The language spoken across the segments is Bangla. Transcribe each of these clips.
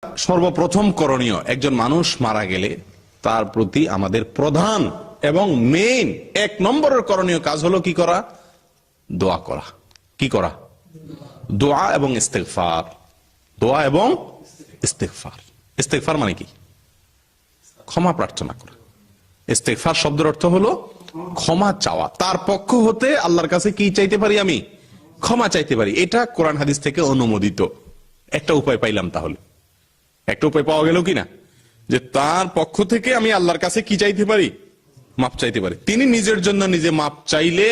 সর্বপ্রথম করণীয়, একজন মানুষ মারা গেলে তার প্রতি আমাদের প্রধান এবং মেইন 1 নম্বরের করণীয় কাজ হলো কি করা? দোয়া করা। কি করা? দোয়া এবং ইস্তেগফার। দোয়া এবং ইস্তেগফার। ইস্তেগফার মানে কি? ক্ষমা প্রার্থনা করা। ইস্তেগফার শব্দের অর্থ হলো ক্ষমা চাওয়া। তার পক্ষ হতে আল্লাহর কাছে কি চাইতে পারি? আমি ক্ষমা চাইতে পারি। এটা কোরআন হাদিস থেকে অনুমোদিত। একটা উপায় পাইলাম, তাহলে একটা উপায় পাওয়া গেল কিনা, যে তার পক্ষ থেকে আমি আল্লাহর কাছে কি চাইতে পারি? মাপ চাইতে পারি। তিনি নিজের জন্য নিজে মাপ চাইলে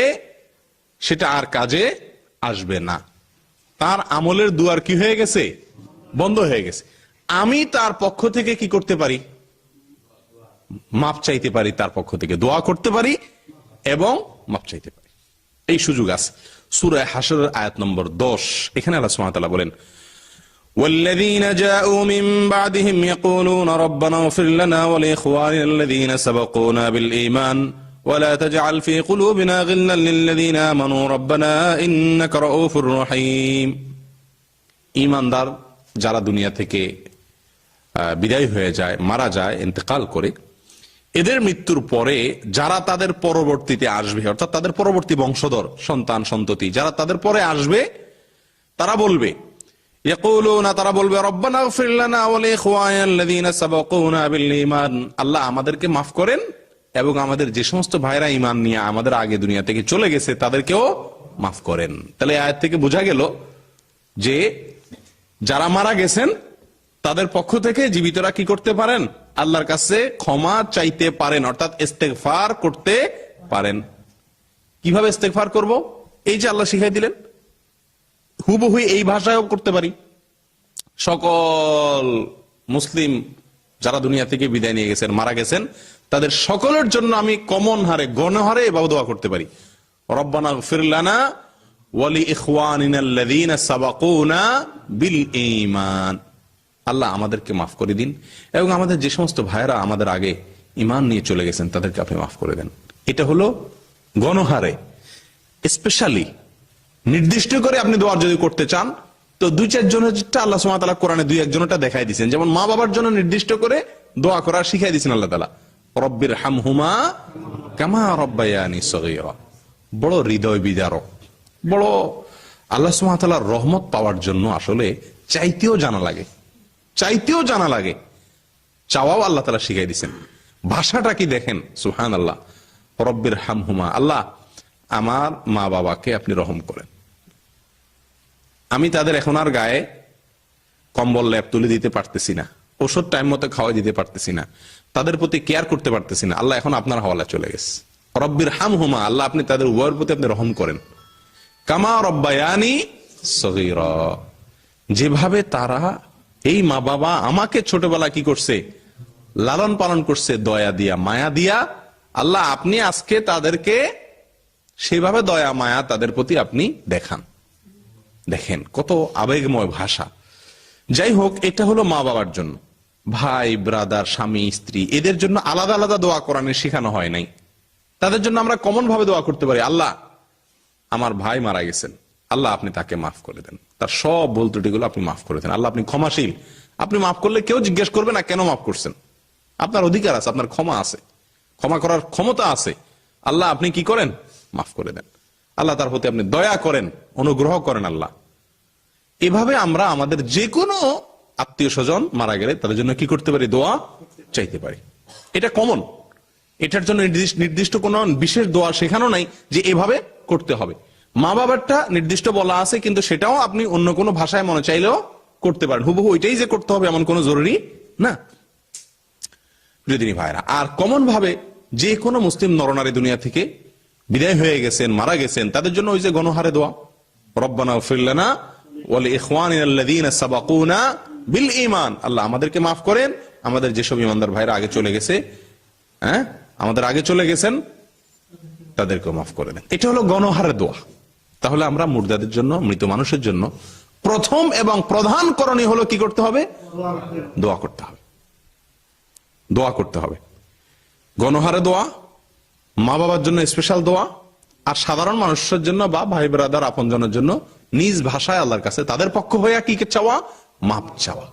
সেটা আর কাজে আসবে না। তার আমলের দুয়ার কি হয়ে গেছে? বন্ধ হয়ে গেছে। আমি তার পক্ষ থেকে কি করতে পারি? মাপ চাইতে পারি, তার পক্ষ থেকে দোয়া করতে পারি এবং মাপ চাইতে পারি। এই সুযোগ আছে। সূরা হাশরের আয়াত নম্বর 10, এখানে আল্লাহ সুবহানাহু ওয়া তাআলা বলেন, والذين جاءوا من بعدهم يقولون ربنا اغفر لنا ولإخواننا الذين سبقونا بالإيمان ولا تجعل في قلوبنا غلا للذين آمنوا ربنا إنك رؤوف رحيم। ঈমানদার যারা দুনিয়া থেকে বিদায় হয়ে যায়, মারা যায়, ইন্তেকাল করে, এদের মৃত্যুর পরে যারা তাদের পরবর্তীতে আসবে, অর্থাৎ তাদের পরবর্তী বংশধর, সন্তান সন্ততি যারা তাদের পরে আসবে, তারা বলবে, তারা বলবে, রব্বানা ইগফির লানা ওয়া লিইখওয়ানিনা আল্লাযীনা সাবাকুনা বিল ঈমান, আল্লাহ আমাদেরকে মাফ করেন এবং আমাদের যে সমস্ত ভাইরা ঈমান নিয়ে আমাদের আগে দুনিয়া থেকে চলে গেছে তাদেরকেও মাফ করেন। তাহলে আয়াত থেকে বোঝা গেল যে যারা মারা গেছেন তাদের পক্ষ থেকে জীবিতরা কি করতে পারেন? আল্লাহর কাছে ক্ষমা চাইতে পারেন, অর্থাৎ ইস্তেগফার করতে পারেন। কিভাবে ইস্তেগফার করব? এই যে আল্লাহ শিখাই দিলেন, হুবহু এই ভাষায়ও করতে পারি। সকল মুসলিম যারা দুনিয়া থেকে বিদায় নিয়ে গেছেন, মারা গেছেন, তাদের সকলের জন্য আমি কমন হারে, গণহারে এভাবে দোয়া করতে পারি, রব্বানা ইগফির লানা ওয়া লিইখওয়ানিনা আল্লাযীনা সাবাকুনা বিল ঈমান, আল্লাহ আমাদেরকে মাফ করে দিন এবং আমাদের যে সমস্ত ভাইরা আমাদের আগে ঈমান নিয়ে চলে গেছেন তাদেরকে আপনি মাফ করে দেন। এটা হলো গণহারে। স্পেশালি নির্দিষ্ট করে আপনি দোয়া যদি করতে চান তো 2-4 জনেরটা আল্লাহ সুবহানাহু ওয়া তাআলা কোরআনে 2-1 জনেরটা দেখাই দিয়েছেন। যেমন মা বাবার জন্য নির্দিষ্ট করে দোয়া করা শিখাই দিয়েছেন আল্লাহ তাআলা, রব্বির হামহুমা কামা রব্বায়ানি সগীরা। বড় হৃদয় বিদারক, বড় আল্লাহ সুবহানাহু ওয়া তাআলার রহমত পাওয়ার জন্য আসলে চাইতেও জানা লাগে, চাইতেও জানা লাগে, চাওয়াও আল্লাহ তাআলা শিখাই দিয়েছেন। ভাষাটা কি দেখেন, সুবহানাল্লাহ। রব্বির হামহুমা, আল্লাহ আমার মা বাবাকে আপনি রহম করেন। আমি তাদের এখন আর গায়ে কম্বল লেপ তুলে দিতে পারতেছি না, ওষুধ টাইম মতো খাওয়াই দিতে পারতেছি না, তাদের প্রতি কেয়ার করতে পারতেছি না, আল্লাহ এখন আপনার হাওয়ালা চলে গেছে। রব্বির হামহুমা, আল্লাহ আপনি তাদের উভয়ের প্রতি আপনি রহম করেন। কামা রব্বায়ানি সগীরা, যেভাবে তারা, এই মা বাবা আমাকে ছোটবেলা কি করছে? লালন পালন করছে দয়া দিয়া, মায়া দিয়া, আল্লাহ আপনি আজকে তাদেরকে সেভাবে দয়া মায়া তাদের প্রতি আপনি দেখান। দেখেন কত আবেগময় ভাষা। যাই হোক, এটা হলো মা বাবার জন্য। ভাই ব্রাদার, স্বামী স্ত্রী, এদের জন্য আলাদা আলাদা দোয়া কোরআনে শেখানো হয় নাই। তাদের জন্য আমরা কমন ভাবে দোয়া করতে পারি, আল্লাহ আমার ভাই মারা গেছেন, আল্লাহ আপনি তাকে মাফ করে দেন, তার সব ভুল ত্রুটিগুলো আপনি মাফ করে দেন, আল্লাহ আপনি ক্ষমাশীল, আপনি মাফ করলে কেউ জিজ্ঞেস করবে না কেন মাফ করছেন, আপনার অধিকার আছে, আপনার ক্ষমা আছে, ক্ষমা করার ক্ষমতা আছে, আল্লাহ আপনি কি করেন? মাফ করে দেন, আল্লাহ তার প্রতি আপনি দয়া করেন, অনুগ্রহ করেন আল্লাহ। এভাবে আমরা আমাদের যে কোনো আত্মীয় স্বজন মারা গেলে তাদের জন্য কি করতে পারি? দোয়া চাইতে পারি। এটা কমন, এটার জন্য নির্দিষ্ট কোনো বিশেষ দোয়া শেখানো নাই যে এভাবে করতে হবে। মা বাবারটা নির্দিষ্ট বলা আছে, কিন্তু সেটাও আপনি অন্য কোনো ভাষায় মনে চাইলেও করতে পারেন। হুবহু ওইটাই যে করতে হবে এমন কোনো জরুরি না। প্রিয় ভাইরা, আর কমন ভাবে যে কোনো মুসলিম নরনারী দুনিয়া থেকে বিদায় হয়ে গেছেন, মারা গেছেন, তাদের জন্য ওই যে গণহারে দোয়া, রব্বানা ইগফির লানা ওয়া লিইখওয়ানিনা আল্লাযীনা সাবাকুনা বিল ঈমান, আল্লাহ আমাদেরকে মাফ করেন, আমাদের যেসব ঈমানদার ভাইরা আগে চলে গেছে, আমাদের আগে চলে গেছেন, তাদেরকে মাফ করে দেন। এটা হলো গণহারে দোয়া। তাহলে আমরা মুর্দাদের জন্য, মৃত মানুষের জন্য প্রথম এবং প্রধান করণীয় হলো কি করতে হবে? দোয়া করতে হবে, দোয়া করতে হবে। গণহারে দোয়া, মা বাবার জন্য স্পেশাল দোয়া, আর সাধারণ মানুষের জন্য বা ভাই ব্রাদার আপনজনের জন্য নিজ ভাষায় আল্লাহর কাছে তাদের পক্ষ হয়ে কি চাওয়া? মাপ চাওয়া।